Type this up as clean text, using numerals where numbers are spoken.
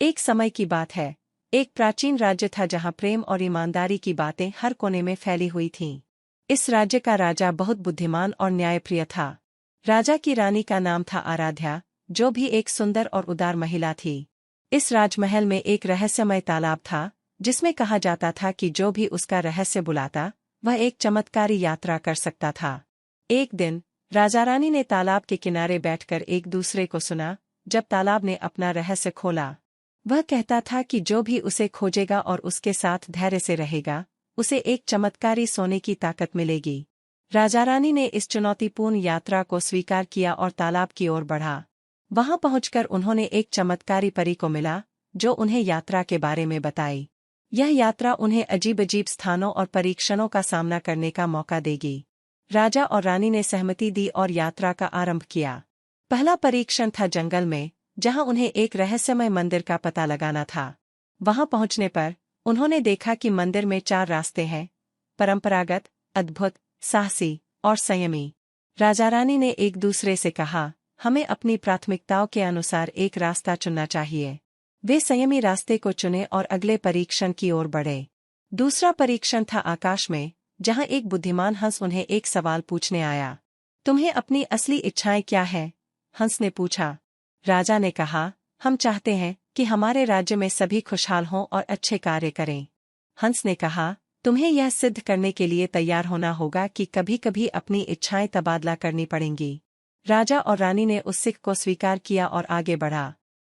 एक समय की बात है। एक प्राचीन राज्य था जहां प्रेम और ईमानदारी की बातें हर कोने में फैली हुई थीं। इस राज्य का राजा बहुत बुद्धिमान और न्यायप्रिय था। राजा की रानी का नाम था आराध्या, जो भी एक सुंदर और उदार महिला थी। इस राजमहल में एक रहस्यमय तालाब था, जिसमें कहा जाता था कि जो भी उसका रहस्य बुलाता, वह एक चमत्कारी यात्रा कर सकता था। एक दिन राजा रानी ने तालाब के किनारे बैठकर एक दूसरे को सुना। जब तालाब ने अपना रहस्य खोला, वह कहता था कि जो भी उसे खोजेगा और उसके साथ धैर्य से रहेगा, उसे एक चमत्कारी सोने की ताकत मिलेगी। राजा रानी ने इस चुनौतीपूर्ण यात्रा को स्वीकार किया और तालाब की ओर बढ़ा। वहां पहुंचकर उन्होंने एक चमत्कारी परी को मिला, जो उन्हें यात्रा के बारे में बताई। यह यात्रा उन्हें अजीब-अजीब स्थानों और परीक्षणों का सामना करने का मौका देगी। राजा और रानी ने सहमति दी और यात्रा का आरंभ किया। पहला परीक्षण था जंगल में, जहां उन्हें एक रहस्यमय मंदिर का पता लगाना था। वहां पहुंचने पर उन्होंने देखा कि मंदिर में 4 रास्ते हैं: परंपरागत, अद्भुत, साहसी और संयमी। राजा रानी ने एक दूसरे से कहा, हमें अपनी प्राथमिकताओं के अनुसार एक रास्ता चुनना चाहिए। वे संयमी रास्ते को चुने और अगले परीक्षण की ओर बढ़े। दूसरा परीक्षण था आकाश में, जहां एक बुद्धिमान हंस उन्हें एक सवाल पूछने आया। तुम्हें अपनी असली इच्छाएं क्या हैं? हंस ने पूछा। राजा ने कहा, हम चाहते हैं कि हमारे राज्य में सभी खुशहाल हों और अच्छे कार्य करें। हंस ने कहा, तुम्हें यह सिद्ध करने के लिए तैयार होना होगा कि कभी-कभी अपनी इच्छाएं तबादला करनी पड़ेंगी। राजा और रानी ने उस सिख को स्वीकार किया और आगे बढ़ा।